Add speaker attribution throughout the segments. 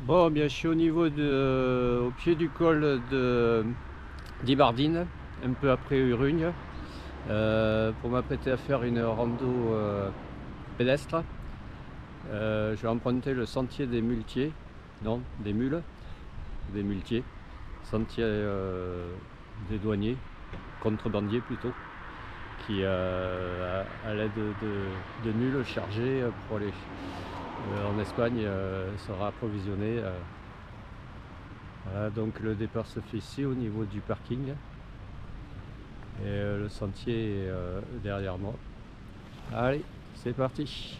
Speaker 1: Bon, bien, je suis au niveau au pied du col d'Ibardine, un peu après Urugne, pour m'apprêter à faire une rando pédestre. Je vais emprunter le sentier des muletiers, non, des mules, des muletiers, sentier des douaniers, contrebandiers plutôt, qui à l'aide de mules chargées pour aller en Espagne sera approvisionné. Voilà, donc le départ se fait ici au niveau du parking et le sentier est derrière moi. Allez, c'est parti.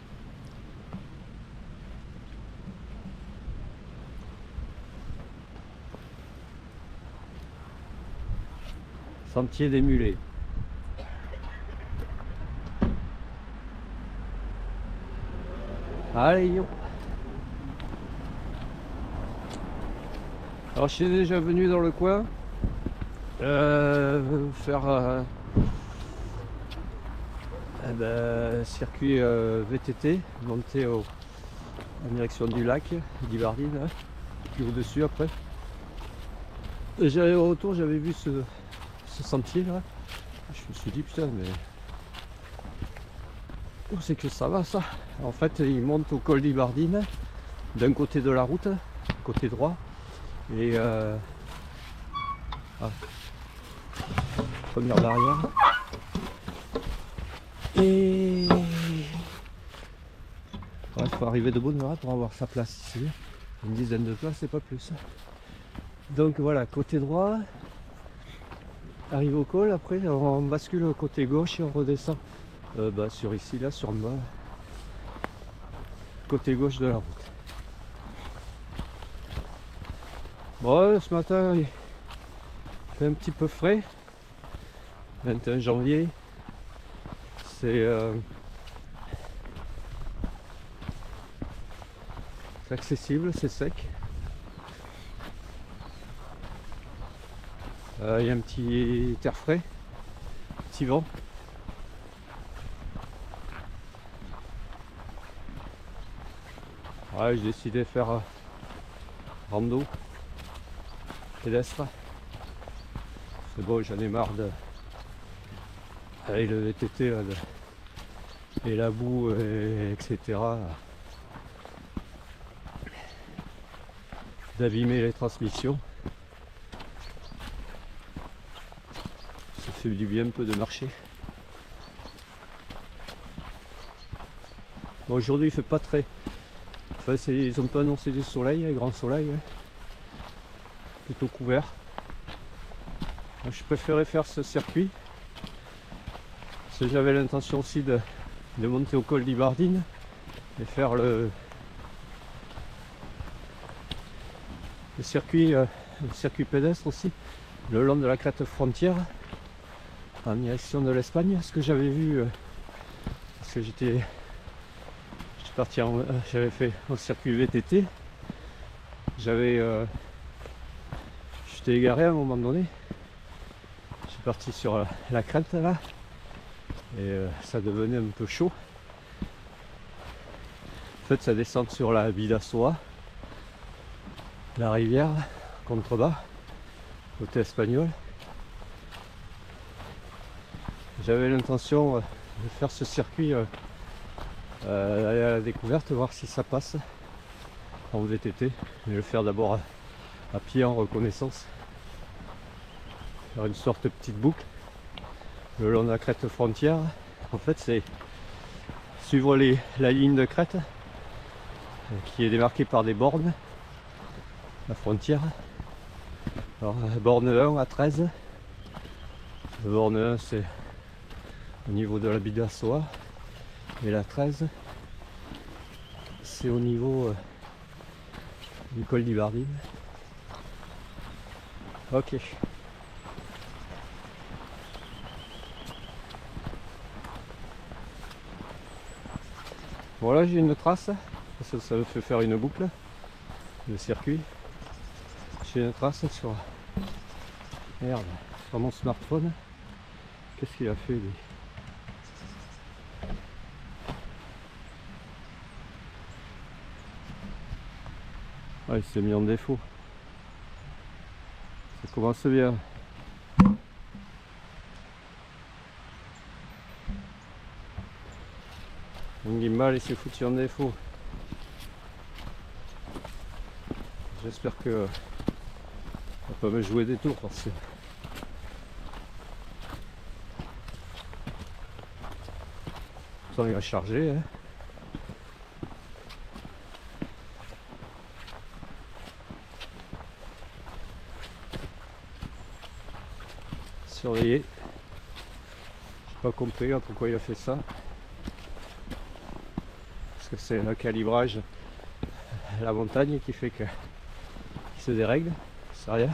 Speaker 1: Sentier des mulets. Allez, yo. Alors je suis déjà venu dans le coin faire circuit VTT, monter en direction du lac d'Ibardine, hein, puis au-dessus après. Et au retour, j'avais vu ce sentier là. Je me suis dit putain, mais où c'est que ça va ça? En fait, il monte au col d'Ibardine, d'un côté de la route, côté droit, et première barrière. Et il faut arriver de bonne heure pour avoir sa place ici. Une dizaine de places et pas plus. Donc voilà, côté droit, arrive au col, après on bascule au côté gauche et on redescend sur ici, là, sur moi, côté gauche de la route. Bon, ce matin, il fait un petit peu frais. 21 janvier, c'est accessible, c'est sec. Il y a un petit air frais, petit vent. Ouais, j'ai décidé de faire rando pédestre. C'est bon, j'en ai marre avec le VTT là, et la boue, etc. D'abîmer les transmissions. Ça fait du bien un peu de marcher. Bon, aujourd'hui il fait pas très. Enfin, ils ont pas annoncé du soleil, un grand soleil. Hein. Plutôt couvert. Donc, je préférais faire ce circuit. Parce que j'avais l'intention aussi de monter au col d'Ibardine et faire le circuit pédestre aussi, le long de la crête frontière, en direction de l'Espagne. Ce que j'avais vu, parce que j'étais parti, j'avais fait un circuit VTT, j'étais égaré à un moment donné. Je suis parti sur la crête là, et ça devenait un peu chaud. En fait, ça descend sur la Bidasoa, la rivière, contrebas, côté espagnol. J'avais l'intention de faire ce circuit, aller à la découverte, voir si ça passe en VTT, et le faire d'abord à pied en reconnaissance. Faire une sorte de petite boucle le long de la crête frontière. En fait, c'est suivre la ligne de crête qui est démarquée par des bornes, la frontière. Alors, borne 1 à 13. La borne 1, c'est au niveau de la Bidasoa, et la 13, c'est au niveau du col d'Ibardine. Ok. Bon, là j'ai une trace, parce que ça me fait faire une boucle, le circuit. J'ai une trace sur... Merde, sur mon smartphone. Qu'est-ce qu'il a fait lui? Ah, il s'est mis en défaut. Ça commence bien. Mon gimbal il s'est foutu en défaut. J'espère que ça va pas me jouer des tours parce que ça il va charger. Hein. Surveiller. J'ai pas compris là, pourquoi il a fait ça. Parce que c'est le calibrage, la montagne qui fait que qu'il se dérègle. C'est rien.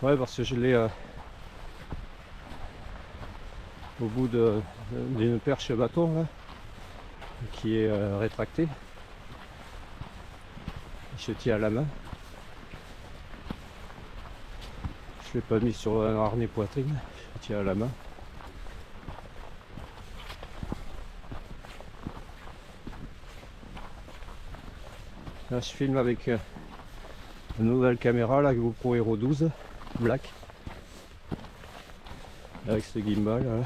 Speaker 1: Ouais, parce que je l'ai au bout d'une perche bâton là, qui est rétractée. Je tiens à la main. Je l'ai pas mis sur un harnais poitrine, je tiens à la main. Là je filme avec une nouvelle caméra, la GoPro Hero 12 Black. Avec ce gimbal. Là.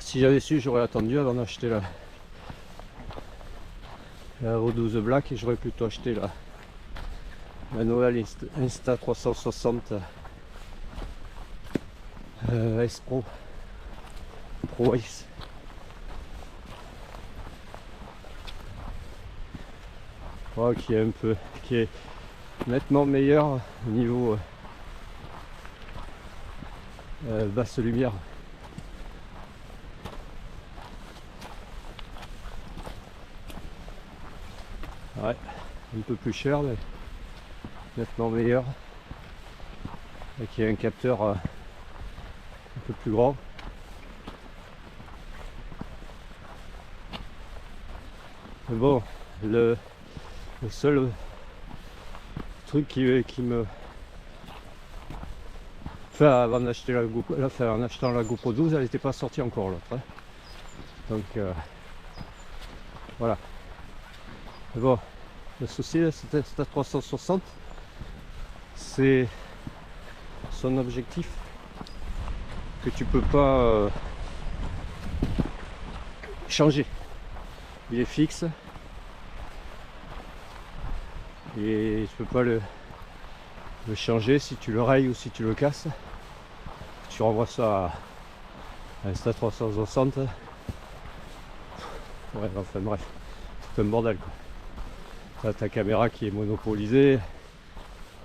Speaker 1: Si j'avais su, j'aurais attendu avant d'acheter la Hero 12 Black et j'aurais plutôt acheté la nouvelle Insta360 S Pro X. Oh, qui est nettement meilleur au niveau basse lumière. Ouais, un peu plus cher mais nettement meilleur. Et qui a un capteur un peu plus grand. Mais bon, le seul truc qui me... Enfin, avant d'acheter la GoPro, en achetant la GoPro 12, elle n'était pas sortie encore l'autre. Hein. Donc voilà. Mais bon, le souci de cette Insta360, c'est son objectif que tu peux pas changer. Il est fixe et tu peux pas le changer si tu le rayes ou si tu le casses. Tu renvoies ça à Insta360. Ouais, enfin bref, c'est un bordel quoi. T'as ta caméra qui est monopolisée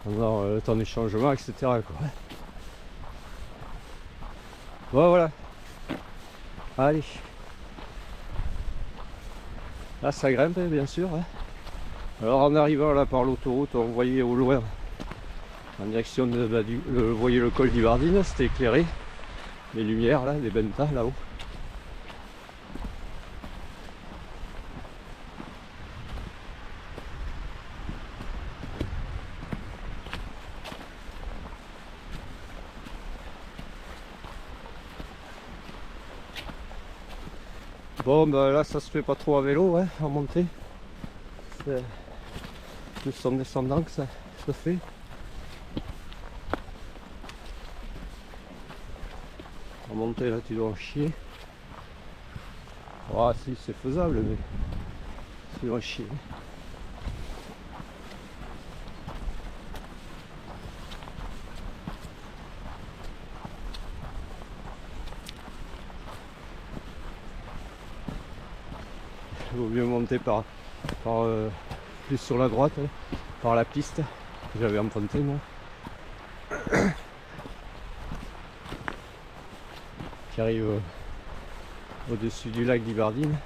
Speaker 1: pendant le temps du changement, etc. quoi. Bon voilà. Allez. Là ça grimpe bien sûr. Hein. Alors en arrivant là par l'autoroute, on voyait au loin en direction de vous voyez le col d'Yverdine, c'était éclairé. Les lumières là, les bentas là-haut. Bon ben là ça se fait pas trop à vélo hein, en montée. C'est plus en descendant que ça se fait. En montée là tu dois en chier. Ah si c'est faisable mais tu dois en chier. Il vaut mieux monter par plus sur la droite, hein, par la piste que j'avais empruntée moi. Qui arrive au-dessus du lac d'Yverdine.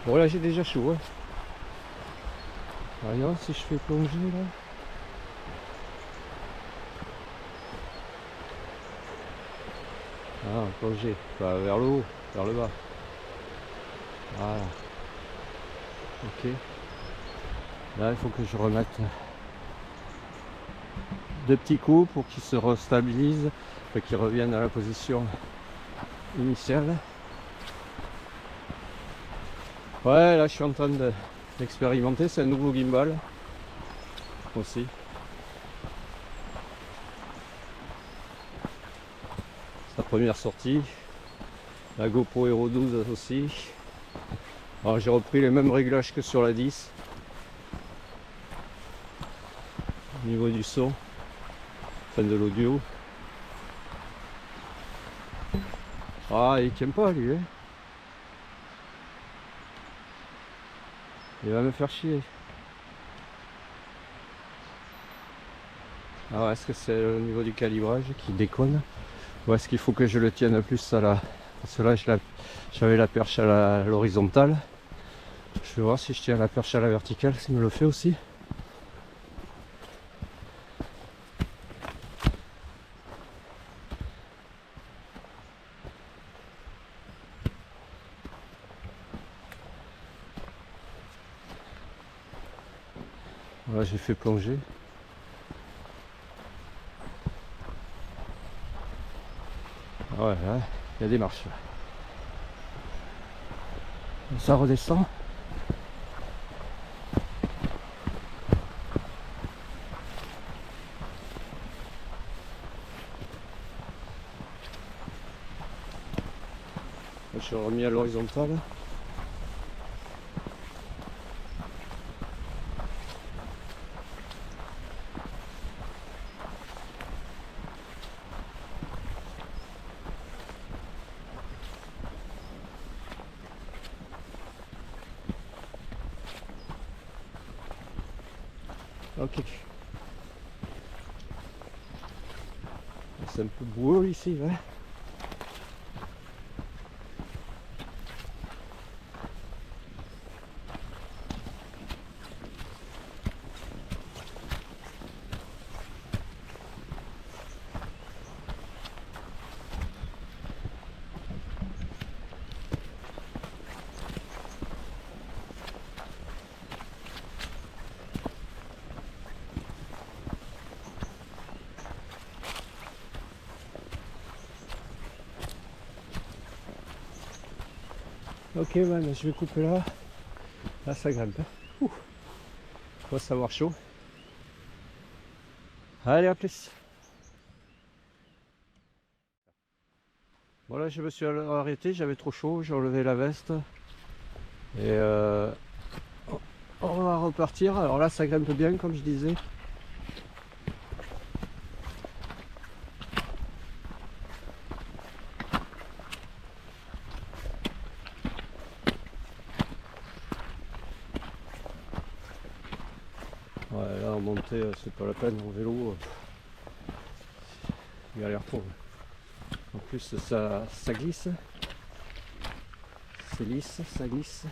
Speaker 1: Bon là j'ai déjà chaud. Hein. Voyons si je fais plonger là. Ah, plonger, pas vers le haut, vers le bas. Voilà. Ok. Là il faut que je remette deux petits coups pour qu'il se restabilise, qu'il revienne à la position initiale. Ouais, là je suis en train d'expérimenter, c'est un nouveau gimbal aussi. Sa première sortie. La GoPro Hero 12 aussi. Alors j'ai repris les mêmes réglages que sur la 10. Au niveau du son, enfin de l'audio. Ah, il tient pas lui, hein. Il va me faire chier. Alors est-ce que c'est au niveau du calibrage qui déconne? Ou est-ce qu'il faut que je le tienne plus à la... Parce que là j'avais la perche à l'horizontale. Je vais voir si je tiens la perche à la verticale, ça me le fait aussi. Voilà, j'ai fait plonger. Ah ouais, là, il y a des marches. Ça redescend. Je suis remis à l'horizontale. Ok. C'est un peu boueux ici, ouais. Ok, man, je vais couper là. Là, ça grimpe. Ouh, faut savoir chaud. Allez, à plus. Voilà, je me suis arrêté, j'avais trop chaud, j'ai enlevé la veste. Et on va repartir. Alors là, ça grimpe bien, comme je disais. Ouais, là, en montée, c'est pas la peine. En vélo, galère trop. En plus, ça glisse. C'est lisse, ça glisse.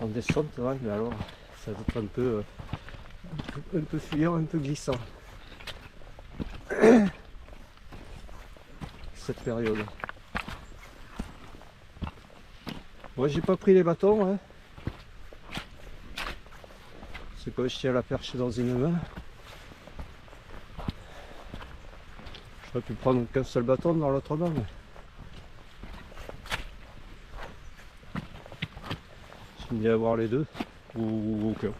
Speaker 1: En descente, ouais, mais alors, ça va être un peu fuyant, un peu glissant. Cette période. Moi, j'ai pas pris les bâtons, hein. C'est que je tiens la perche dans une main. J'aurais pu prendre qu'un seul bâton dans l'autre main. J'aime bien avoir les deux, ou aucun.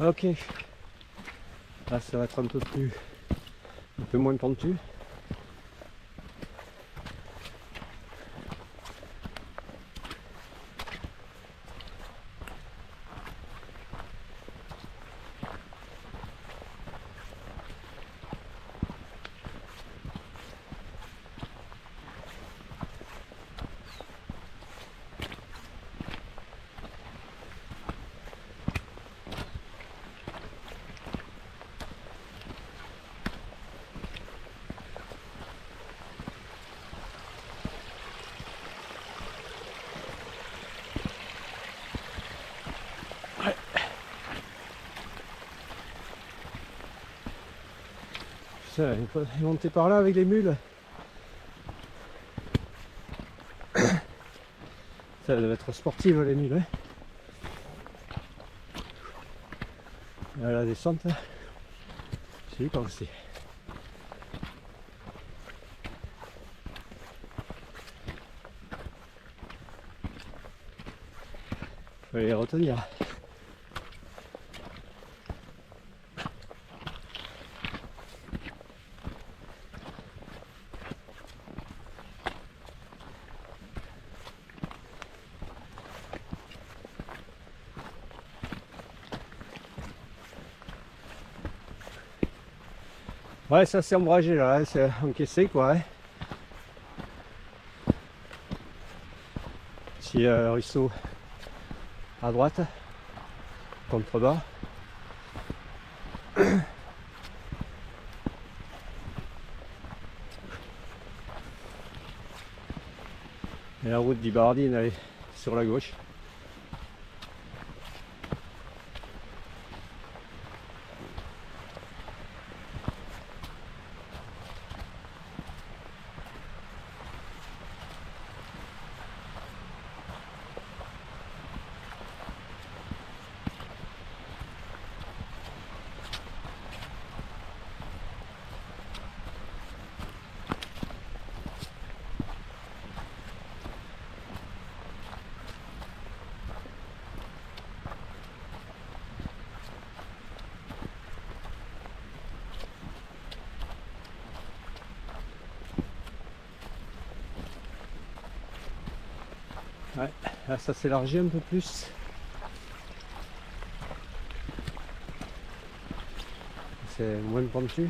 Speaker 1: Ok, là ça va être un peu moins pentu. Putain, il faut monter par là avec les mules. Ça doit être sportive les mules. Hein. À la descente, je sais pas où c'est. Faut les retenir. Ouais, ça c'est ombragé là, hein, c'est encaissé quoi. Hein. Petit ruisseau à droite, contrebas. Et la route d'Ibardine elle est sur la gauche. Ouais, là ça s'élargit un peu plus. C'est moins pentu.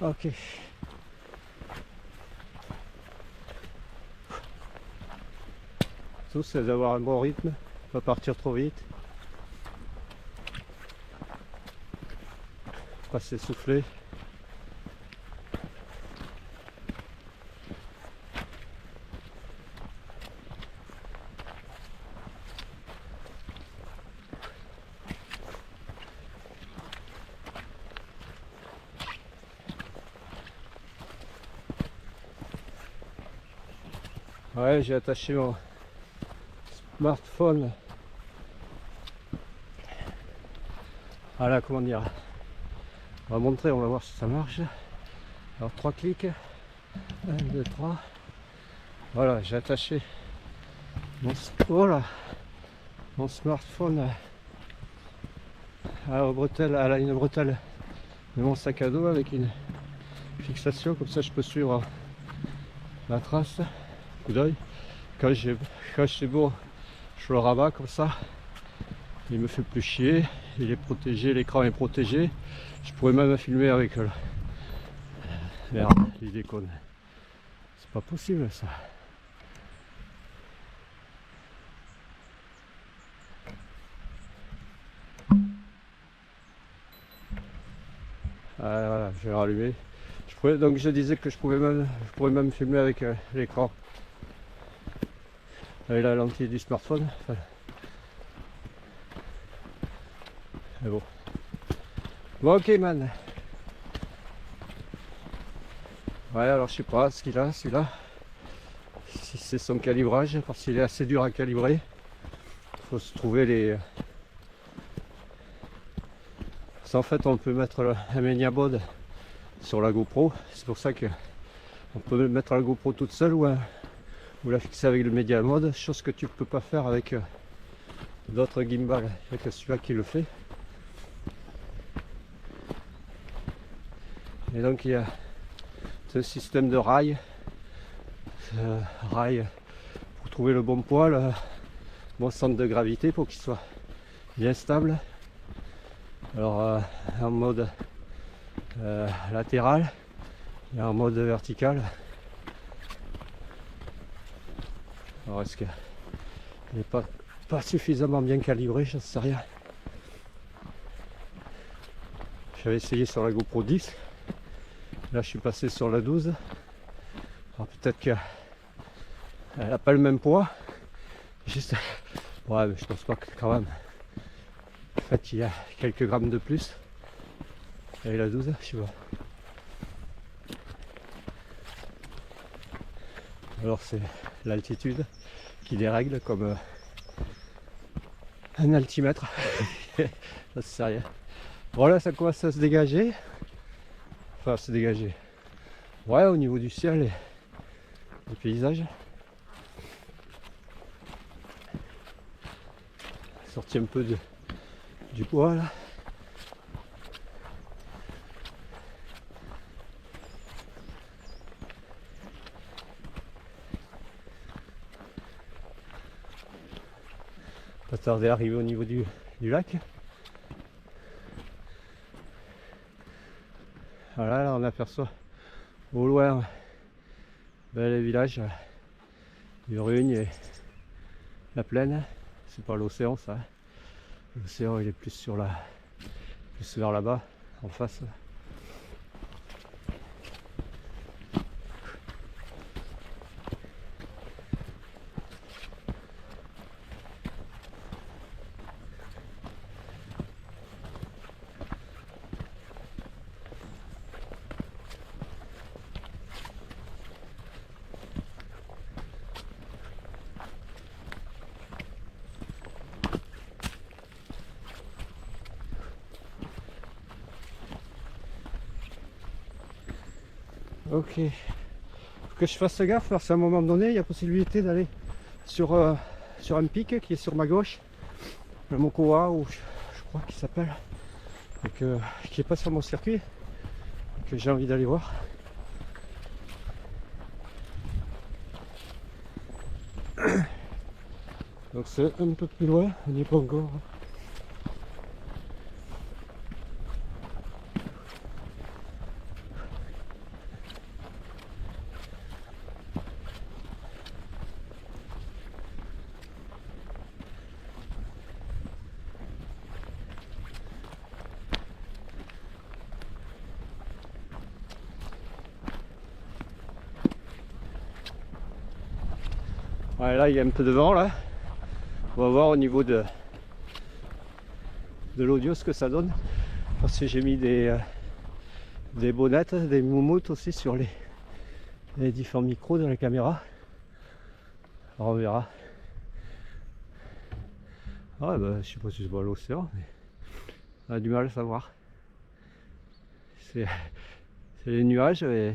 Speaker 1: Ok. Tout c'est d'avoir un bon rythme, pas partir trop vite. Pas s'essouffler. Ouais, j'ai attaché mon smartphone à la, comment dire, on va montrer, on va voir si ça marche. Alors 3 clics, 1, 2, 3. Voilà, j'ai attaché mon, voilà, mon smartphone à la bretelle, à une bretelle de mon sac à dos avec une fixation, comme ça je peux suivre la trace, coup d'œil. Quand c'est beau, je le rabats comme ça, il me fait plus chier, il est protégé, l'écran est protégé. Je pourrais même filmer avec le... Merde, il déconne. C'est pas possible ça. Ah, voilà, je vais rallumer. Donc je disais que je pourrais même filmer avec l'écran. Avec la lentille du smartphone. Enfin, mais bon. Bon ok man. Ouais alors je sais pas ce qu'il a celui-là. Si c'est son calibrage, parce qu'il est assez dur à calibrer. Il faut se trouver les... En fait on peut mettre un Mediabod sur la GoPro. C'est pour ça que on peut mettre la GoPro toute seule ou la fixer avec le Mediabod, chose que tu peux pas faire avec d'autres gimbals. Il n'y a que celui-là qui le fait. Et donc il y a un système de rails, pour trouver le bon poids, mon centre de gravité pour qu'il soit bien stable. Alors en mode latéral et en mode vertical. Alors est-ce qu'il n'est pas suffisamment bien calibré, je ne sais rien. J'avais essayé sur la GoPro 10. Là je suis passé sur la 12. Alors peut-être qu'elle n'a pas le même poids. Juste... Ouais, mais je pense pas que quand même. En fait il y a quelques grammes de plus. Et la 12, je sais pas. Alors c'est l'altitude qui dérègle comme un altimètre. Ça sert à rien. Voilà, ça commence à se dégager. Enfin, se dégager. Ouais, au niveau du ciel et des paysages. Sorti un peu du bois là. Pas tarder à arriver au niveau du lac. Voilà, là on aperçoit au loin les villages du Rugne et la plaine. C'est pas l'océan ça. L'océan il est plus vers là-bas, en face. Ok, faut que je fasse gaffe parce qu'à un moment donné il y a possibilité d'aller sur un pic qui est sur ma gauche, le Mokoa ou je crois qu'il s'appelle, et qui est pas sur mon circuit, et que j'ai envie d'aller voir. Donc c'est un peu plus loin, on n'y est pas encore. Ouais, là il y a un peu de vent là. On va voir au niveau de l'audio ce que ça donne. Parce que j'ai mis des bonnettes, des moumoutes aussi sur les différents micros de la caméra. Alors on verra. Ouais, bah, je sais pas si je vois l'océan, mais on a du mal à savoir. C'est les nuages et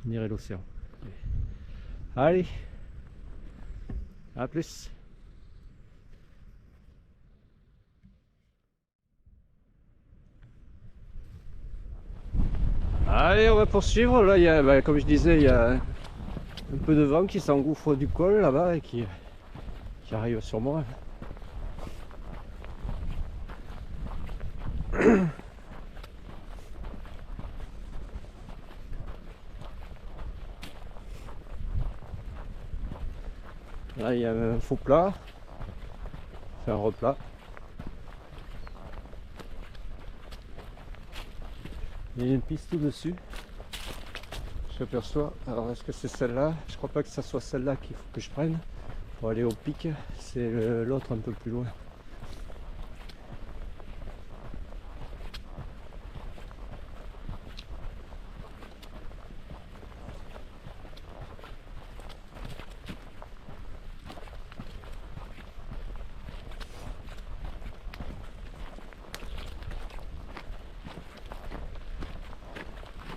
Speaker 1: on dirait l'océan. Allez, à plus. Allez, on va poursuivre. Là, il y a, bah, comme je disais, il y a un peu de vent qui s'engouffre du col là-bas et qui arrive sur moi. Là, il y a un faux plat, c'est un replat. Il y a une piste au-dessus. J'aperçois. Alors, est-ce que c'est celle-là? Je crois pas que ça soit celle-là qu'il faut que je prenne pour aller au pic. C'est l'autre un peu plus loin.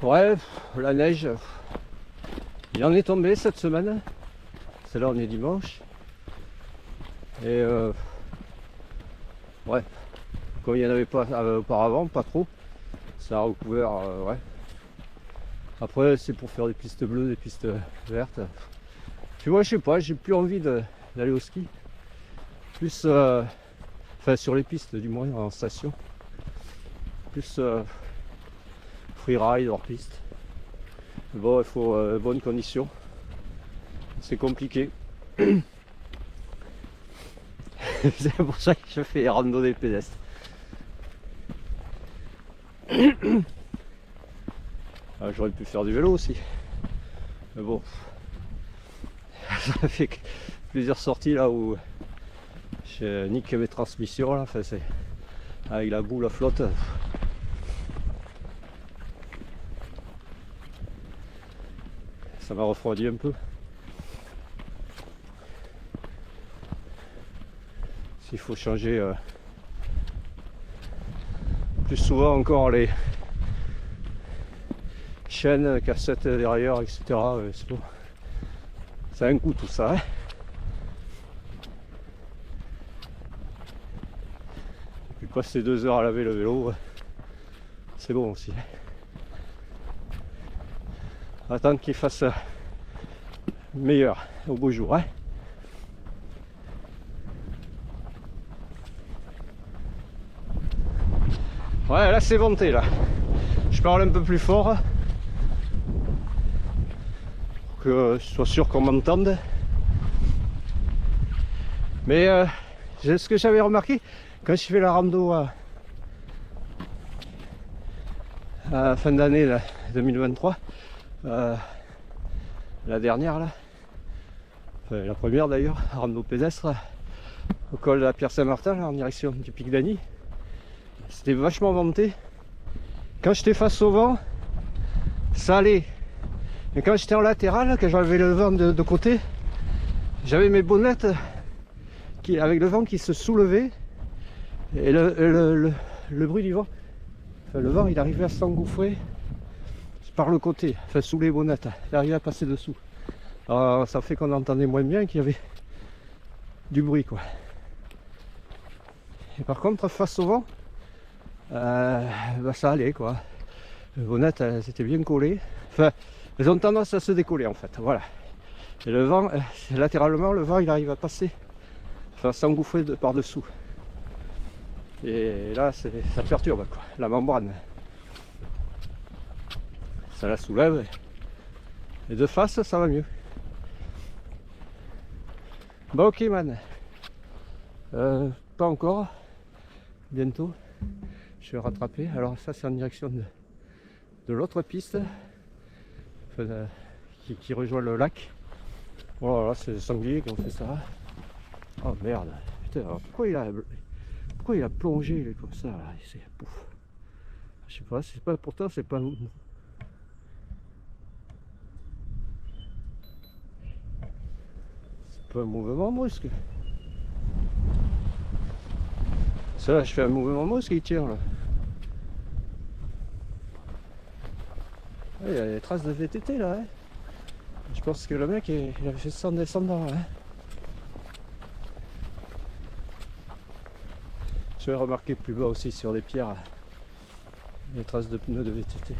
Speaker 1: Ouais, la neige, il en est tombé cette semaine. C'est là, on est dimanche. Et ouais, comme il n'y en avait pas auparavant, pas trop. Ça a recouvert, ouais. Après, c'est pour faire des pistes bleues, des pistes vertes. Puis moi je sais pas, j'ai plus envie d'aller au ski. Plus enfin sur les pistes du moins en station. Plus freeride hors piste. Bon, il faut bonnes conditions. C'est compliqué. C'est pour ça que je fais les randonnées pédestres. Ah, j'aurais pu faire du vélo aussi. Mais bon. Ça fait plusieurs sorties là où je nique mes transmissions là. Enfin, c'est avec la boue, la flotte. Ça m'a refroidi un peu. S'il faut changer plus souvent encore les chaînes, cassettes derrière, etc. C'est bon. Ça a un coût tout ça. Hein. Et puis passer 2 heures à laver le vélo, c'est bon aussi. Attendre qu'il fasse meilleur au beau jour. Hein. Ouais, là c'est monté là. Je parle un peu plus fort pour que je sois sûr qu'on m'entende. Mais ce que j'avais remarqué quand je fais la rando à fin d'année 2023, la dernière là, enfin, la première d'ailleurs, rando pédestre au col de la Pierre Saint-Martin en direction du pic d'Anny. C'était vachement monté. Quand j'étais face au vent, ça allait. Mais quand j'étais en latéral, quand j'avais le vent de côté, j'avais mes bonnettes avec le vent qui se soulevait. Et le bruit du vent, enfin, le vent il arrivait à s'engouffrer par le côté, enfin sous les bonnettes, il arrivait à passer dessous. Alors ça fait qu'on entendait moins bien, qu'il y avait du bruit quoi. Et par contre face au vent, bah, ça allait quoi. Les bonnettes elles étaient bien collées. Enfin, elles ont tendance à se décoller en fait. Voilà. Et le vent, latéralement, le vent il arrive à passer, enfin s'engouffrer par dessous. Et là, ça perturbe quoi, la membrane. Ça la soulève. Et de face, ça va mieux. Bah ok man. Pas encore. Bientôt. Je vais rattraper. Alors ça c'est en direction de l'autre piste. Enfin, qui rejoint le lac. Voilà, c'est les sangliers qui ont fait ça. Oh merde. Putain, alors, pourquoi il a plongé comme ça là? Pouf. Je sais pas, c'est pas. Pourtant c'est pas. C'est pas un mouvement brusque. Ça là, je fais un mouvement brusque, il tire là. Il y a des traces de VTT là. Hein. Je pense que le mec il avait fait ça en descendant. Hein. Je vais remarquer plus bas aussi sur les pierres les traces de pneus de VTT.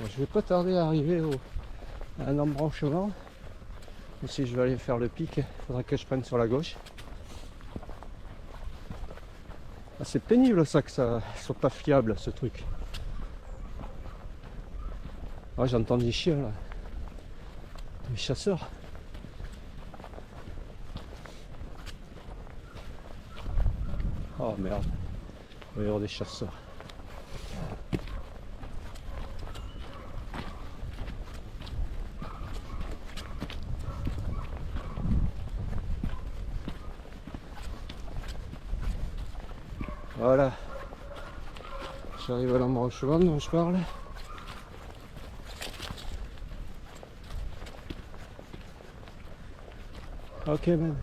Speaker 1: Je vais pas tarder à arriver à un embranchement. Et si je vais aller faire le pic, il faudra que je prenne sur la gauche. Ah, c'est pénible ça que ça soit pas fiable ce truc. Ah, j'entends des chiens là. Des chasseurs. Oh merde. Il va y avoir des chasseurs. Voilà, j'arrive à l'embranchement dont je parle. Ok man.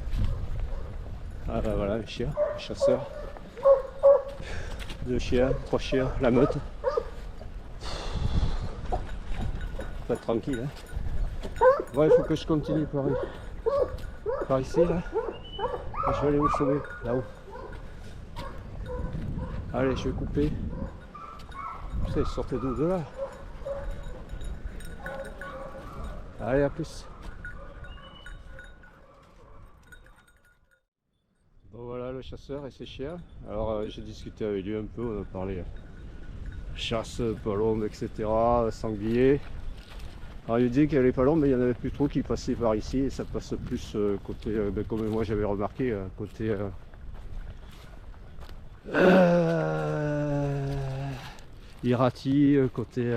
Speaker 1: Ah bah voilà les chiens, les chasseurs. 2 chiens, 3 chiens, la meute. Faut être tranquille hein. Ouais, il faut que je continue par ici là. Je vais aller au sommet, là-haut. Allez, je vais couper. Putain, ils sortaient d'où? De là. Allez, à plus. Bon voilà le chasseur et ses chiens. Alors j'ai discuté avec lui un peu, on a parlé chasse, palombe, etc. Sanglier. Alors il me dit qu'il y avait les palombes, mais il n'y en avait plus trop qui passaient par ici et ça passe plus côté, comme moi j'avais remarqué, côté Irati, côté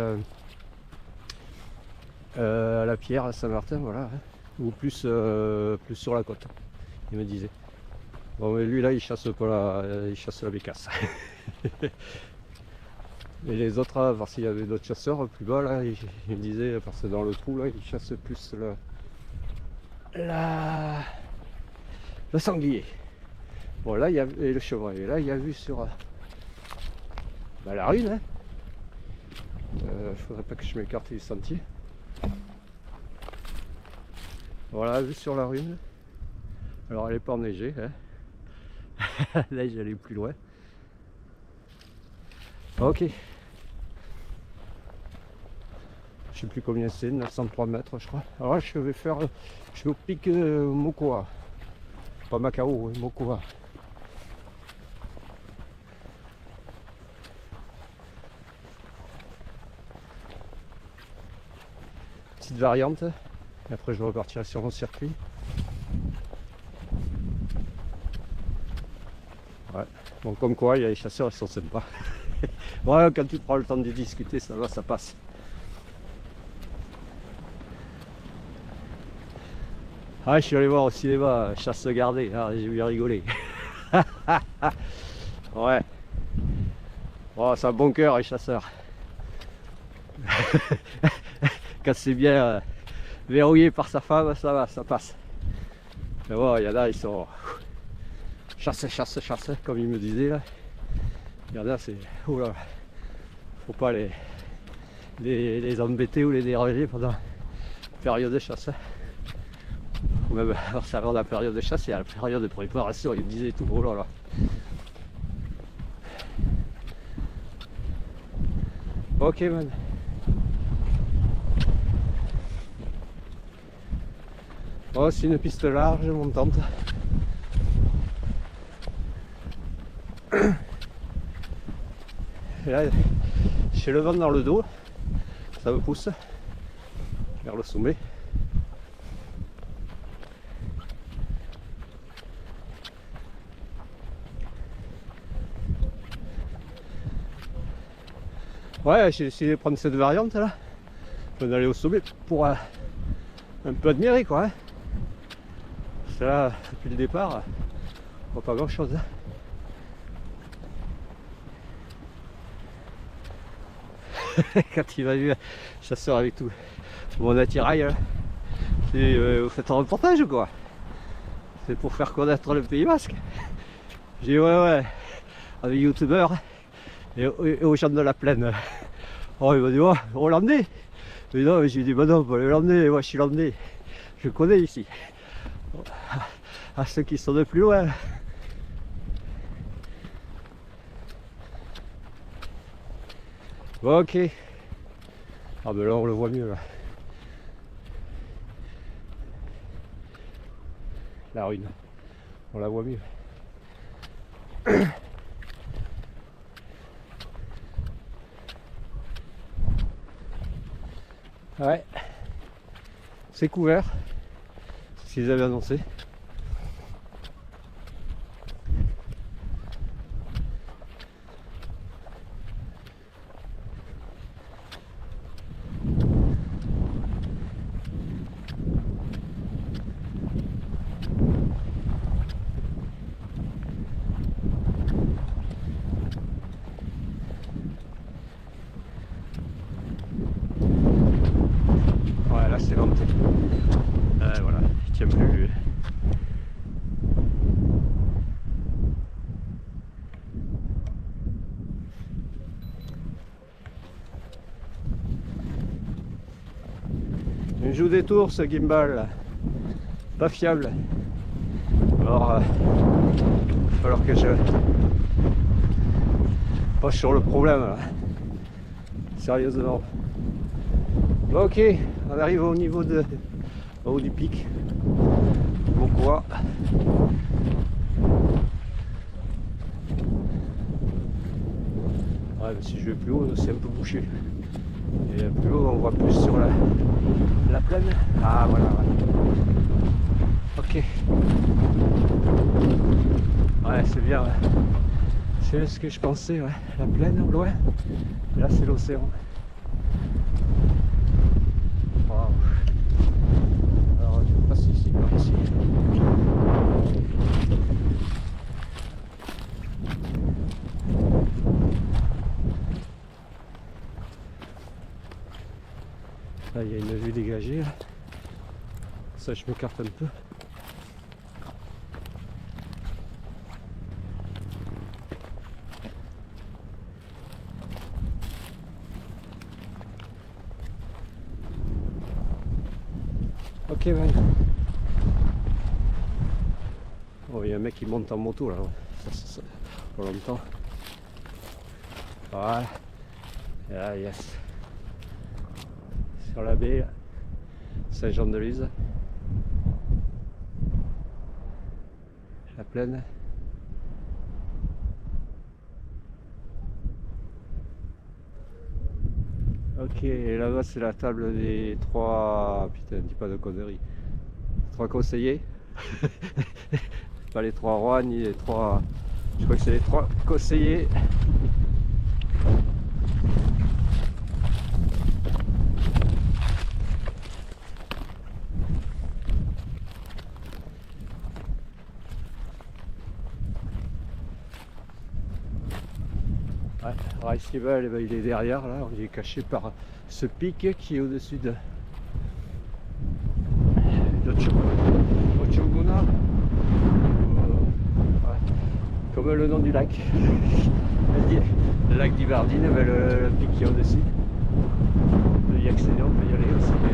Speaker 1: la Pierre, à Saint-Martin, voilà, hein. Ou plus, plus sur la côte, il me disait. Bon mais lui là il chasse pas il chasse la bécasse. Et les autres, là, voir s'il y avait d'autres chasseurs plus bas là, il me disait, parce que dans le trou là, ils chassent plus le sanglier. Bon là il y a et le chevreuil. Et là il y a vu sur la rune, hein. Faudrait pas que je m'écarte du sentier. Voilà, vue sur la rune. Alors elle est pas enneigée, hein. Là j'allais plus loin. Ok. Je sais plus combien c'est, 903 mètres je crois. Alors là je vais faire, je vais au pic Mokoa. Pas Macao, Mokoa. Petite variante. Et après je repartirai sur mon circuit. Ouais. Bon comme quoi il y a les chasseurs, ils sont sympas. Ouais, quand tu prends le temps de discuter, ça va, ça passe. Ah, je suis allé voir au cinéma Chasse gardée, ah, j'ai bien rigolé. Ouais. Oh, c'est un bon cœur les chasseurs. Quand c'est bien verrouillé par sa femme, ça va, ça passe. Mais bon, il y en a, ils sont chasse, chasse, chasse, comme il me disait là. Il y en a, c'est... Oh là, faut pas les embêter ou les déranger pendant la période de chasse. Ou même avant la période de chasse et à la période de préparation, il me disait tout. Oh là là. Ok man. Oh, c'est une piste large, montante. Et là, j'ai le vent dans le dos, ça me pousse vers le sommet. Ouais, j'ai essayé de prendre cette variante là, d'aller au sommet pour un peu admirer quoi. Hein. Parce que là, depuis le départ, on voit pas grand chose. Hein. Quand il va vu un chasseur avec tout mon attirail, vous faites un reportage ou quoi? C'est pour faire connaître le Pays Basque. J'ai dit ouais, avec youtubeurs et aux gens de la plaine. Oh il m'a dit oh, hollandais. Mais non, j'ai dit bah non, pas les hollandais, moi je suis hollandais. Je connais ici. À ceux qui sont de plus loin. Bon, ok. Ah ben là on le voit mieux là. La rune. On la voit mieux. Ouais. C'est couvert. C'est ce qu'ils avaient annoncé. C'est monté. Voilà, il tient plus. Il joue des tours ce gimbal là. Pas fiable. Alors, il va falloir que je passe sur le problème là. Sérieusement. Bon, ok, on arrive au niveau au haut du pic. Bon quoi. Ouais, mais si je vais plus haut, c'est un peu bouché. Et plus haut, on voit plus sur la plaine. Ah voilà, ouais. Ok. Ouais, c'est bien. Ouais. C'est ce que je pensais, ouais. La plaine au loin. Et là, c'est l'océan. Wow. Alors, je passe ici, par ici. Là, il y a une vue dégagée. Là. Ça, je m'écarte un peu. Ok, man. Oh, il y a un mec qui monte en moto là. Ça, pour longtemps. Voilà. Ah, yes. Sur la baie, Saint-Jean-de-Luz. La plaine. Ok, et là-bas c'est la table des trois... Putain, dis pas de conneries. 3 conseillers. Pas les 3 rois ni les 3... Je crois que c'est les 3 conseillers. Ouais, Reichskevel, eh ben, il est derrière là, il est caché par ce pic qui est au-dessus de Ochoguna. Ouais. Comme le nom du lac. Le lac d'Ibardine, le pic qui est au-dessus. On peut y accéder, on peut y aller aussi, mais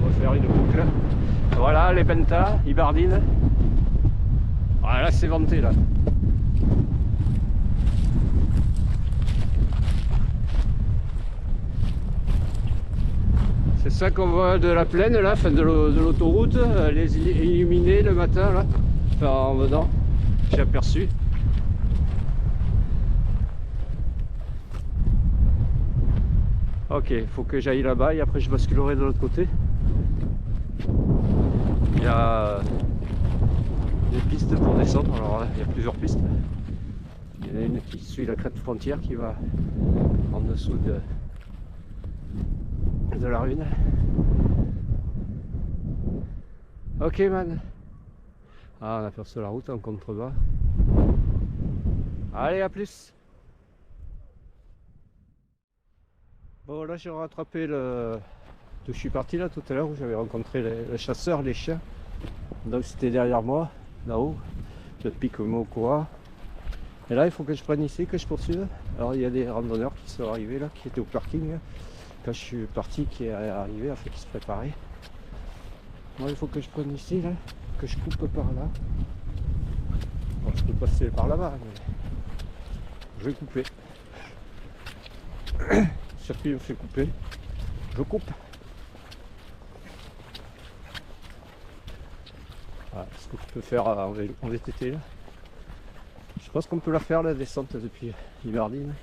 Speaker 1: on va faire une boucle. Voilà les pentas, Ibardine. Voilà, là c'est vanté là. C'est ça qu'on voit de la plaine là, fin de l'autoroute, les illuminés le matin là, enfin en venant, j'ai aperçu. Ok, il faut que j'aille là-bas et après je basculerai de l'autre côté. Il y a des pistes pour descendre, alors là, il y a plusieurs pistes. Il y en a une qui suit la crête frontière qui va en dessous de la rune. Ok man. Ah, on aperçoit la route en contrebas. Allez, à plus. Bon, là j'ai rattrapé d'où je suis parti là tout à l'heure où j'avais rencontré les chasseurs, les chiens. Donc c'était derrière moi, là-haut, le pic Mokoa. Et là il faut que je prenne ici, que je poursuive. Alors il y a des randonneurs qui sont arrivés là, qui étaient au parking. Quand je suis parti, qui est arrivé, enfin qui se préparait. Moi il faut que je prenne ici là, que je coupe par là. Bon, je peux passer par là-bas, mais je vais couper. Le circuit me fait couper. Je coupe. Voilà ce que je peux faire en VTT là. Je pense qu'on peut la faire la descente depuis Ibardine.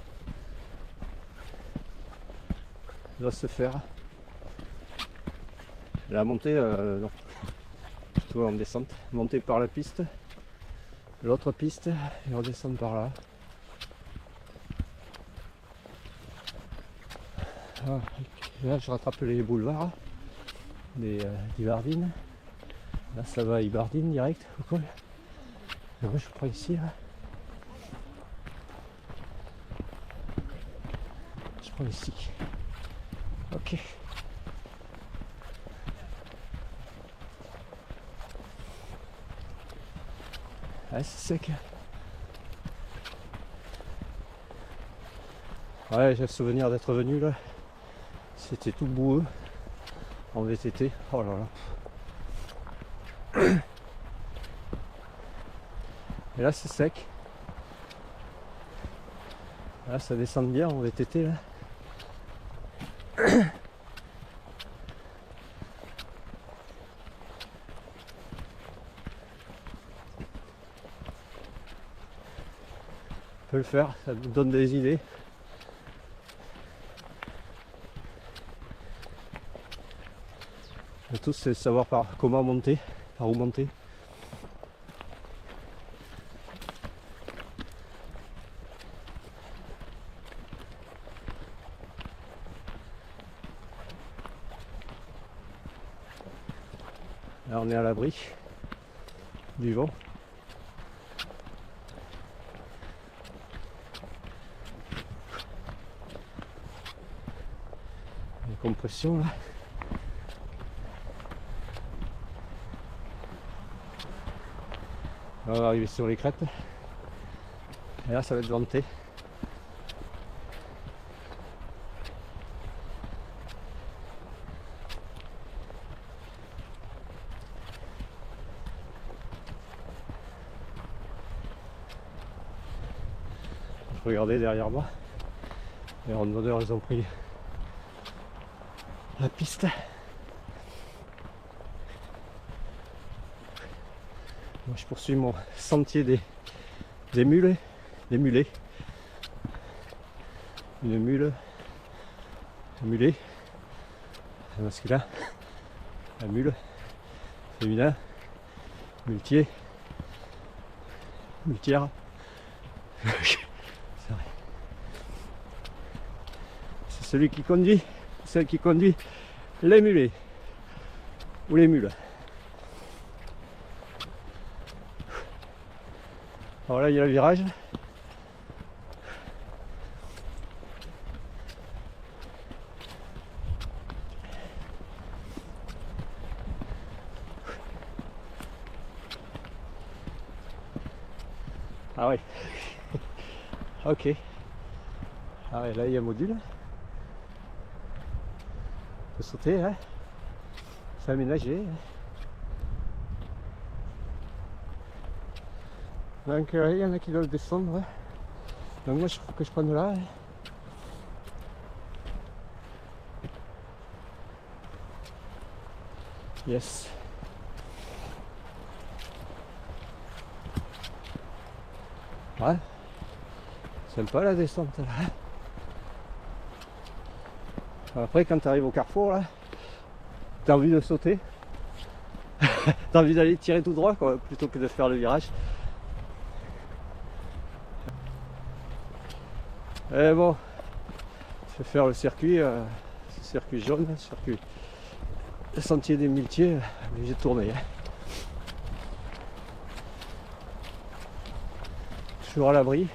Speaker 1: Elle doit se faire. La montée, non. Plutôt en descente. Monter par la piste. L'autre piste et redescendre par là. Ah, là je rattrape les boulevards d'Ibardine. Là ça va à Ibardine direct ou quoi. Et moi je prends ici là. Je prends ici. Ok. Ouais, c'est sec. Ouais, j'ai le souvenir d'être venu là. C'était tout boueux en VTT. Oh là là. Et là c'est sec. Là ça descend bien en VTT là. On peut le faire, ça nous donne des idées. Le tout c'est de savoir comment monter, par où monter. Là on est à l'abri du vent. Les compressions là. Là, on va arriver sur les crêtes. Et là ça va être venté. Regardez derrière moi, les randonneurs ils ont pris la piste. Moi je poursuis mon sentier des mulets, des mulets. Une mule, un mulet, un masculin, un mule, féminin, muletier, muletière. C'est celui qui conduit, celle qui conduit les mulets ou les mules. Alors là il y a le virage. Ah oui. Ok. Ah ouais, là il y a un module. On peut sauter, hein. C'est aménagé. Donc il y en a qui doivent descendre. Ouais. Donc moi je trouve que je prenne là. Yes. Ouais. Sympa la descente là. Après quand tu arrives au carrefour là, t'as envie de sauter. T'as envie d'aller tirer tout droit quoi, plutôt que de faire le virage. Et bon, je vais faire le circuit, circuit jaune, circuit le sentier des muletiers, obligé de tourner. Toujours à l'abri.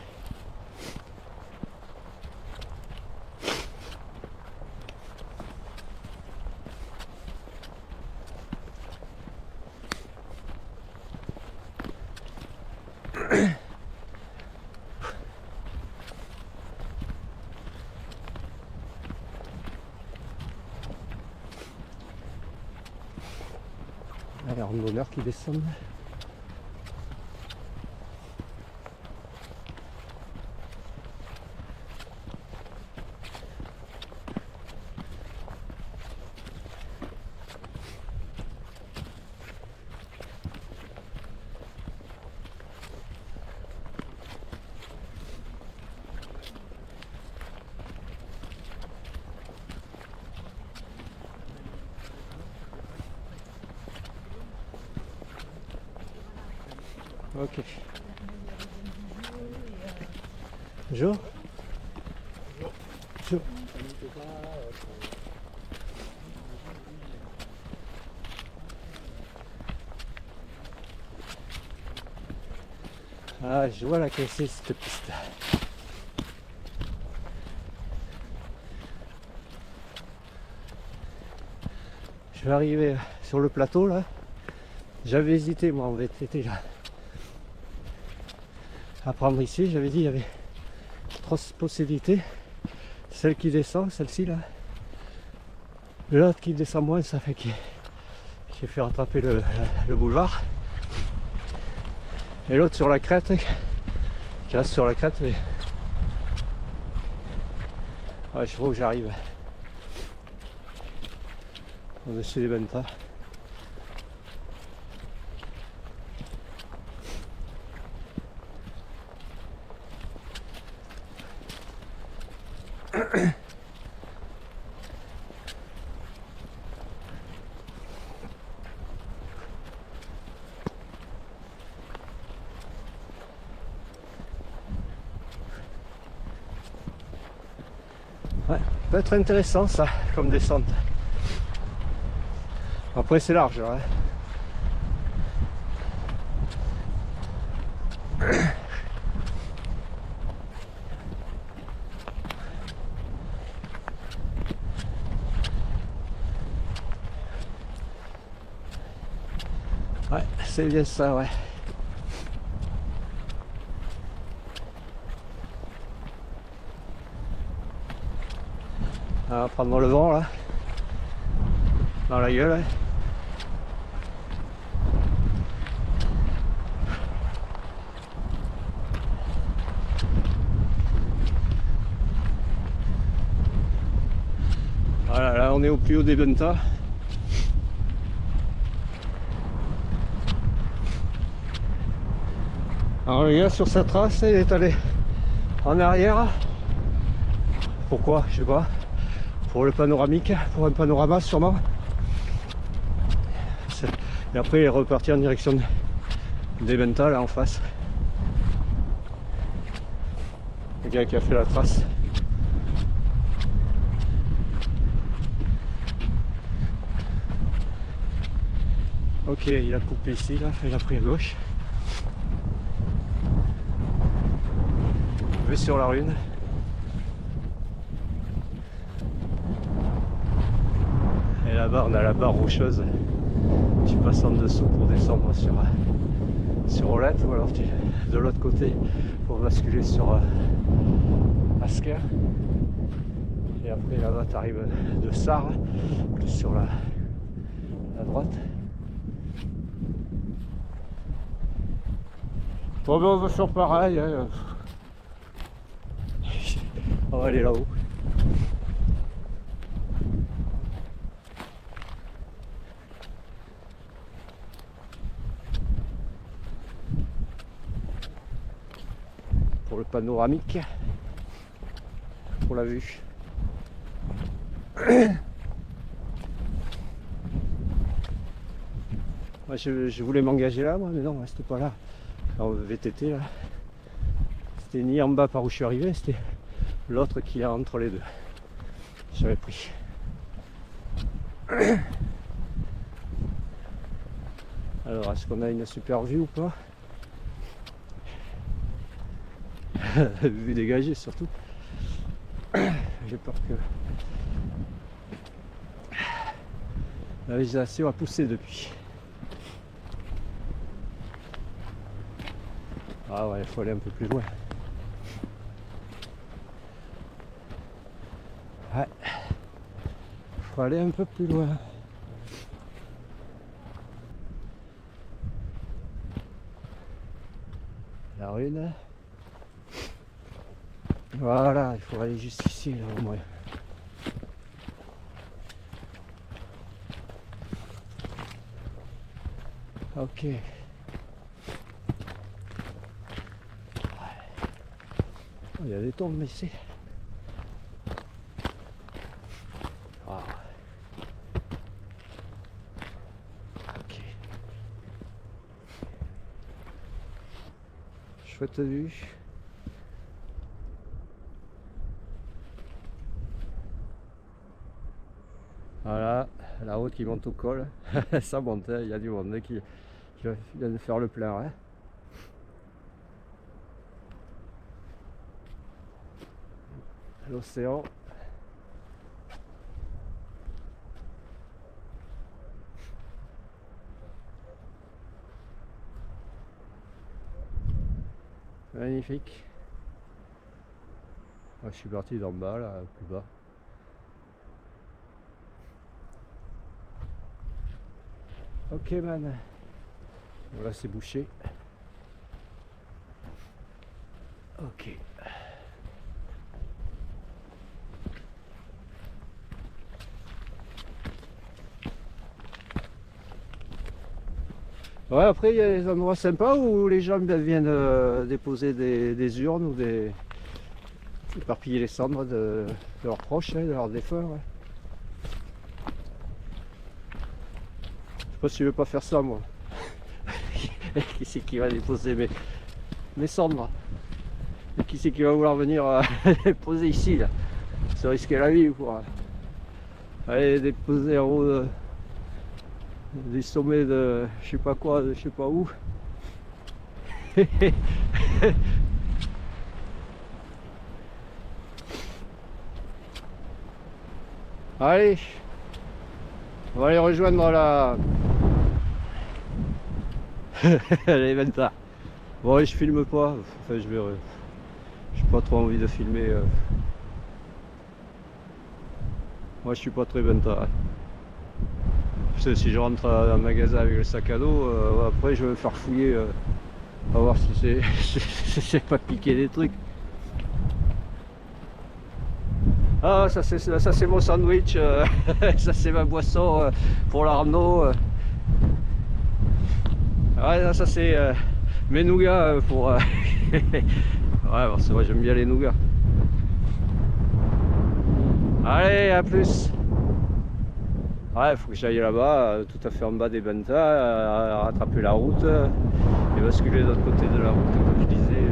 Speaker 1: Les randonneurs qui descendent. Ok. Bonjour. Bonjour. Ah, je vois laquelle c'est cette piste. Je vais arriver sur le plateau là. J'avais hésité moi en VTT là à prendre ici, j'avais dit il y avait 3 possibilités. Celle qui descend, celle-ci là. L'autre qui descend moins, ça fait qu'il fait rattraper le boulevard. Et l'autre sur la crête, qui reste sur la crête. Mais... ouais, je vois où j'arrive. On est chez les Benta. Ouais, peut être intéressant ça, comme descente. Après c'est large, hein. Ouais, c'est bien ça, ouais. On va prendre le vent là, dans la gueule. Ouais. Voilà, là on est au plus haut des Benta. Alors le gars sur sa trace, il est allé en arrière. Pourquoi? Je sais pas. Pour le panoramique, pour un panorama sûrement. Et après il est reparti en direction des Benta là en face. Le gars qui a fait la trace. Ok, il a coupé ici là, il a pris à gauche. Je vais sur la rune. Et là-bas on a la barre rocheuse. Tu passes en dessous pour descendre sur Olette, ou alors tu de l'autre côté pour basculer sur Asquer. Et après là-bas tu arrives de Sarre, plus sur la droite. Bon ben on va faire pareil, hein. On va aller là-haut. Pour le panoramique, pour la vue. Moi, je voulais m'engager là, moi, mais non, c'était pas là. En VTT, là. C'était ni en bas par où je suis arrivé, c'était l'autre qui est entre les deux. J'avais pris. Alors, est-ce qu'on a une super vue ou pas? Vue dégagée surtout. J'ai peur que la végétation a poussé depuis. Ah ouais, il faut aller un peu plus loin. Ouais, il faut aller un peu plus loin. La rune. Voilà, il faut aller juste ici là au moins. Ok. Il y a des tombes ici. Ah. Ok. Chouette vue. Voilà, la route qui monte au col. Ça monte, il y a du monde qui vient de faire le plein. Hein. L'océan. Magnifique. Moi, je suis parti d'en bas, là, plus bas. Ok, man. Voilà, c'est bouché. Ok. Ouais, après il y a des endroits sympas où les gens viennent déposer des urnes ou éparpiller les cendres de leurs proches, hein, de leurs défunts. Ouais. Je sais pas si je veux pas faire ça moi. Qui c'est qui va déposer mes cendres? Et qui c'est qui va vouloir venir les poser ici là? Se risquer la vie ou quoi? Aller déposer en haut des sommets de je sais pas quoi, de je sais pas où. Allez, on va aller rejoindre l'eventa. Bon, je filme pas, enfin je verrai. J'ai pas trop envie de filmer. Moi je suis pas très eventa. Parce que si je rentre dans un magasin avec le sac à dos, après je vais me faire fouiller. On va voir si c'est pas piqué des trucs. Ah, ça c'est mon sandwich, ça c'est ma boisson pour l'Arnaud. Ouais, ça c'est mes nougats pour. Ouais, bon, c'est vrai, j'aime bien les nougats. Allez, à plus. Ouais, faut que j'aille là-bas, tout à fait en bas des Benta, rattraper la route et basculer de l'autre côté de la route, comme je disais,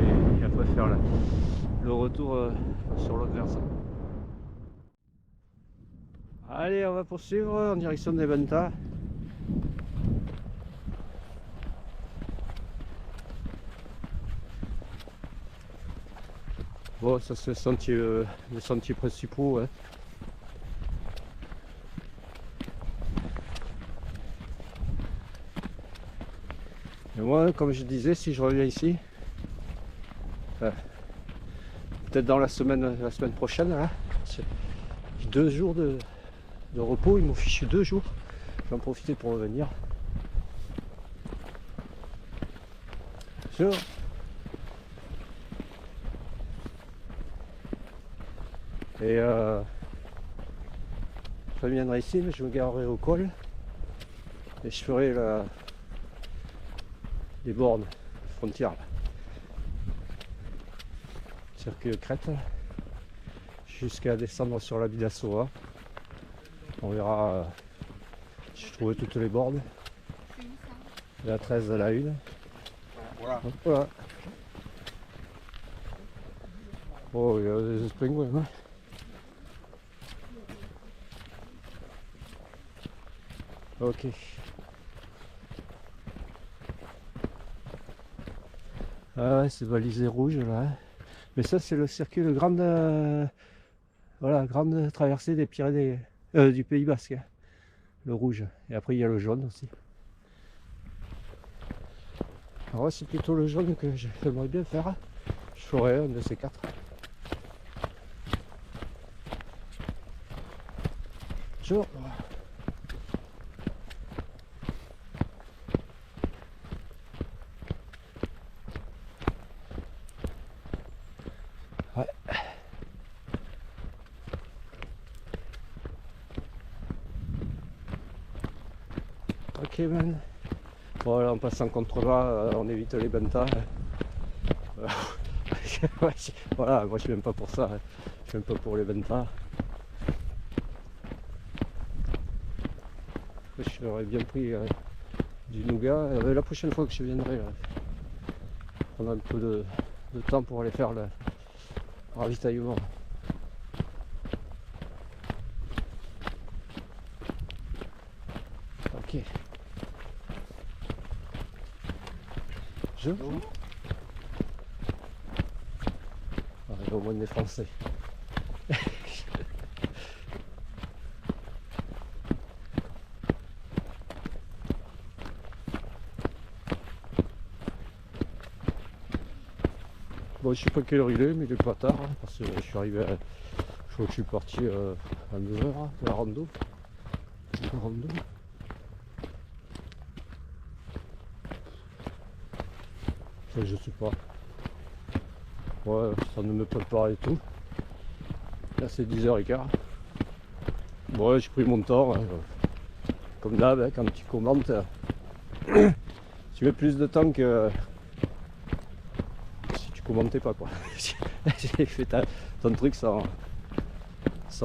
Speaker 1: et après faire le retour sur l'autre versant. Allez, on va poursuivre en direction des Benta. Bon, ça c'est les sentiers principaux. Hein. Et moi, comme je disais, si je reviens ici, peut-être dans la semaine prochaine, là, j'ai 2 jours de repos, ils m'ont fichu 2 jours. Je vais en profiter pour revenir. Sûr. Et je reviendrai ici, mais je me garerai au col et je ferai les bornes frontières. Là. Circuit de crête jusqu'à descendre sur la Bidassoa. On verra si je trouve toutes les bornes. La 13 à la 1. Voilà. Oh, il y a des pingouins. Hein. Ok. Ah ouais, c'est balisé rouge là. Mais ça, c'est le circuit, le grande, voilà, grande traversée des Pyrénées, du Pays Basque. Hein. Le rouge. Et après, il y a le jaune aussi. Alors, ouais, c'est plutôt le jaune que j'aimerais bien faire. Je ferai un de ces 4. Bonjour. Ouais. Ok, man. Bon, là, on passe en contrebas, on évite les bentas. Voilà, moi je suis même pas pour ça. Hein. Je suis même pas pour les bentas. J'aurais bien pris du nougat. La prochaine fois que je viendrai, prendre un peu de temps pour aller faire le ravitaillement. Ok. Au moins des Français. Bon, je sais pas quelle heure il est, mais il est pas tard, hein, parce que je suis arrivé je crois que je suis parti à 9h de la rando. Enfin, je sais pas. Ouais, ça ne me prépare et tout. Là c'est 10h15. Bon, ouais, j'ai pris mon temps. Hein. Comme d'hab, hein, quand tu commentes, tu mets plus de temps que si tu commentais pas quoi. J'ai fait ton truc sans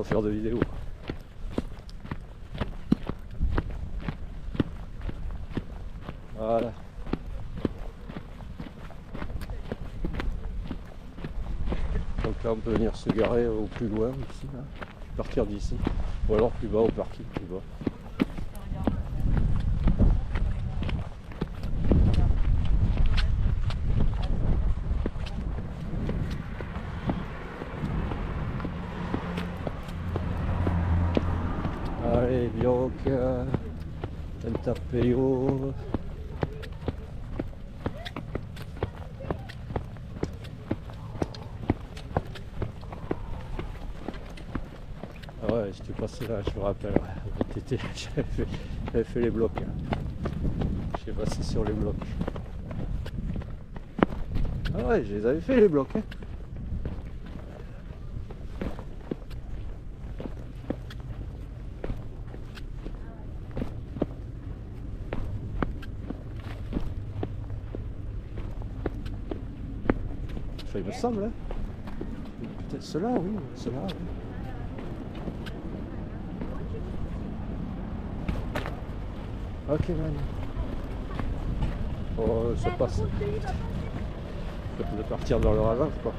Speaker 1: faire de vidéo. Voilà. Donc là on peut venir se garer au plus loin ici, là. Partir d'ici. Ou alors plus bas au parking, plus bas. Allez, bloc, Tentapeo. Ah ouais, j'étais passé là, je me rappelle, ouais, j'avais fait les blocs. Hein. J'ai passé sur les blocs. Ah ouais, je les avais fait les blocs. Hein. Enfin, il me semble. Hein. Peut-être ceux-là, oui, ceux-là. Oui. Ok, man. Oh, ça passe. Ça peut partir dans le ravin, quoi.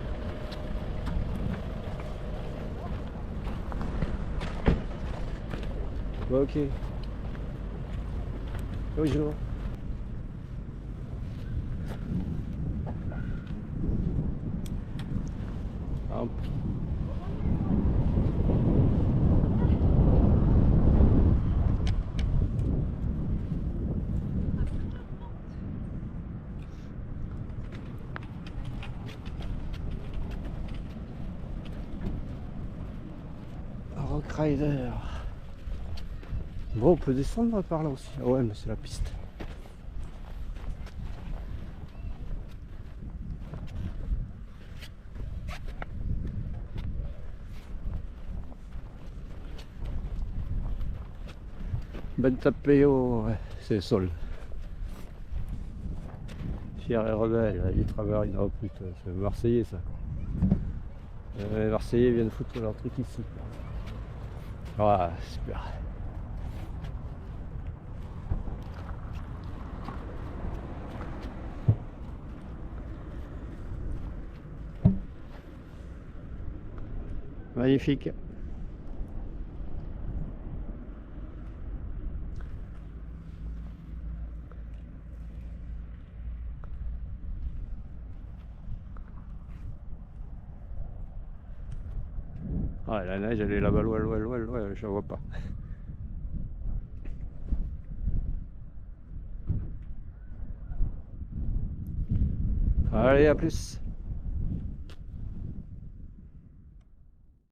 Speaker 1: Bah, ok. Oui, je vois. Ah. Rock Rider. Bon, on peut descendre par là aussi. Ah ouais, mais c'est la piste. Bentapeo, ouais, c'est le sol. Fier et rebelle, il travaille, non, putain, c'est Marseillais ça. Les Marseillais viennent foutre leur truc ici. Ah, super. Magnifique. Ah, la neige, elle est là-bas, loin, loin, loin, loin, je la vois pas. Allez, à plus.